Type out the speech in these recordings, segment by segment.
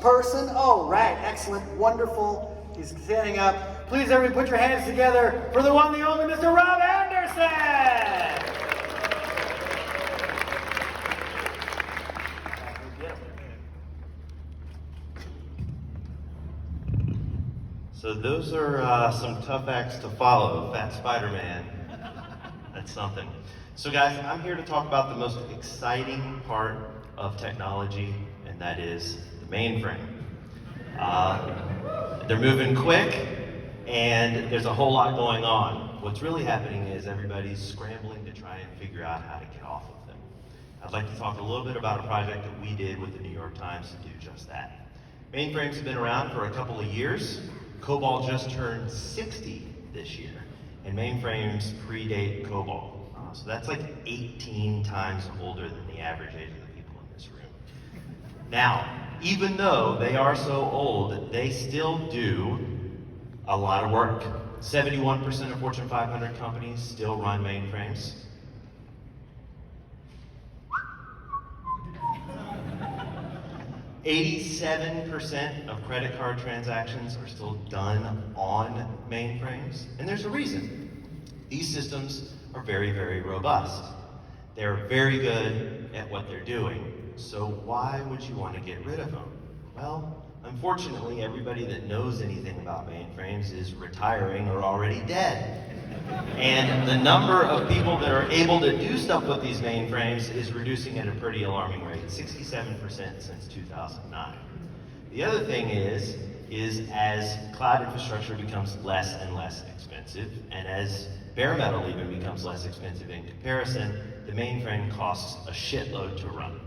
person? Oh, right, excellent, wonderful. He's standing up. Please, everybody, put your hands together for the one, the only, Mr. Rob Anderson! So those are some tough acts to follow. Fat Spider-Man, that's something. So guys, I'm here to talk about the most exciting part of technology, and that is the mainframe. They're moving quick, and there's a whole lot going on. What's really happening is everybody's scrambling to try and figure out how to get off of them. I'd like to talk a little bit about a project that we did with the New York Times to do just that. Mainframes have been around for a couple of years. COBOL just turned 60 this year, and mainframes predate COBOL. So that's like 18 times older than the average age of the people in this room. Now, even though they are so old, they still do a lot of work. 71% of Fortune 500 companies still run mainframes. 87% of credit card transactions are still done on mainframes, and there's a reason. These systems are very, very robust. They're very good at what they're doing, so why would you want to get rid of them? Well, unfortunately, everybody that knows anything about mainframes is retiring or already dead. And the number of people that are able to do stuff with these mainframes is reducing at a pretty alarming rate, 67% since 2009. The other thing is as cloud infrastructure becomes less and less expensive, and as bare metal even becomes less expensive in comparison, the mainframe costs a shitload to run.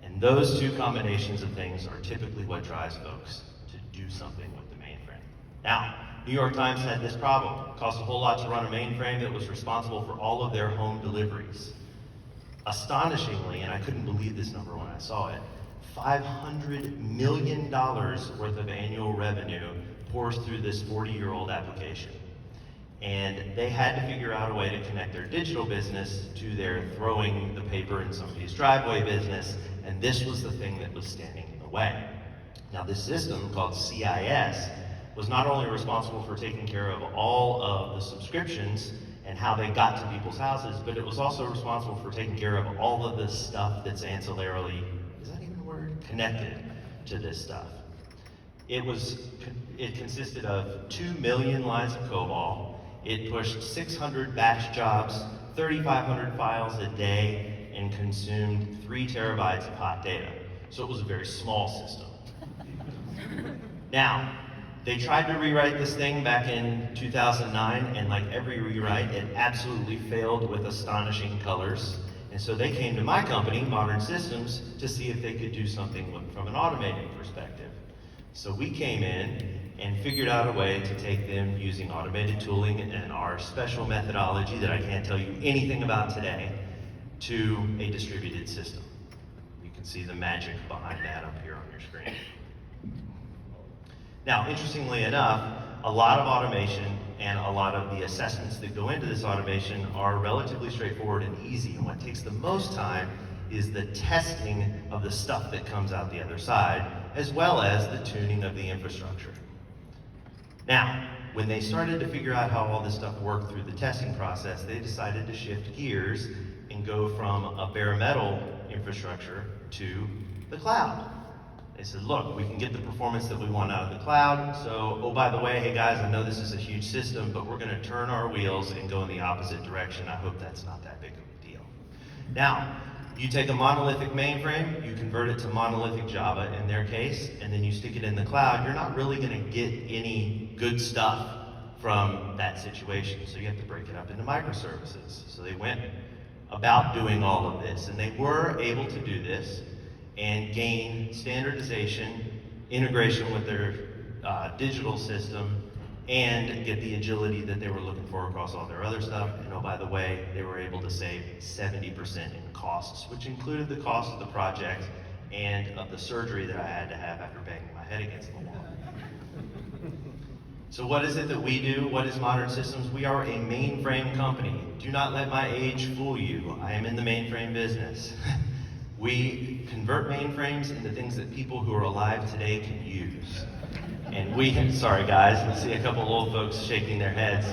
And those two combinations of things are typically what drives folks to do something with the mainframe. Now, New York Times had this problem. It cost a whole lot to run a mainframe that was responsible for all of their home deliveries. Astonishingly, and I couldn't believe this number when I saw it, $500 million worth of annual revenue pours through this 40-year-old application. And they had to figure out a way to connect their digital business to their throwing the paper in somebody's driveway business, and this was the thing that was standing in the way. Now, this system called CIS was not only responsible for taking care of all of the subscriptions and how they got to people's houses, but it was also responsible for taking care of all of the stuff that's ancillarily, is that even a word? Connected to this stuff. It consisted of 2 million lines of COBOL. It pushed 600 batch jobs, 3,500 files a day, and consumed 3 terabytes of hot data. So it was a very small system. Now, they tried to rewrite this thing back in 2009, and like every rewrite, it absolutely failed with astonishing colors. And so they came to my company, Modern Systems, to see if they could do something from an automated perspective. So we came in and figured out a way to take them using automated tooling and our special methodology that I can't tell you anything about today to a distributed system. You can see the magic behind that up here on your screen. Now, interestingly enough, a lot of automation and a lot of the assessments that go into this automation are relatively straightforward and easy. And what takes the most time is the testing of the stuff that comes out the other side, as well as the tuning of the infrastructure. Now, when they started to figure out how all this stuff worked through the testing process, they decided to shift gears and go from a bare metal infrastructure to the cloud. They said, look, we can get the performance that we want out of the cloud, so, oh, by the way, hey guys, I know this is a huge system, but we're gonna turn our wheels and go in the opposite direction. I hope that's not that big of a deal. Now, you take a monolithic mainframe, you convert it to monolithic Java in their case, and then you stick it in the cloud, you're not really gonna get any good stuff from that situation, so you have to break it up into microservices. So they went about doing all of this, and they were able to do this and gain standardization, integration with their digital system, and get the agility that they were looking for across all their other stuff. And oh, by the way, they were able to save 70% in costs, which included the cost of the project and of the surgery that I had to have after banging my head against the wall. So what is it that we do? What is Modern Systems? We are a mainframe company. Do not let my age fool you. I am in the mainframe business. We convert mainframes into things that people who are alive today can use. And sorry guys, I see a couple old folks shaking their heads.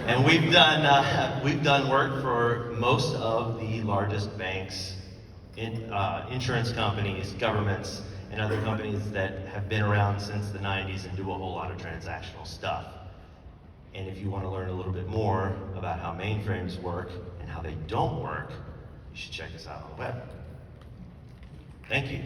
And we've done work for most of the largest banks, insurance companies, governments, and other companies that have been around since the 90s and do a whole lot of transactional stuff. And if you want to learn a little bit more about how mainframes work and how they don't work, you should check us out on the web. Thank you.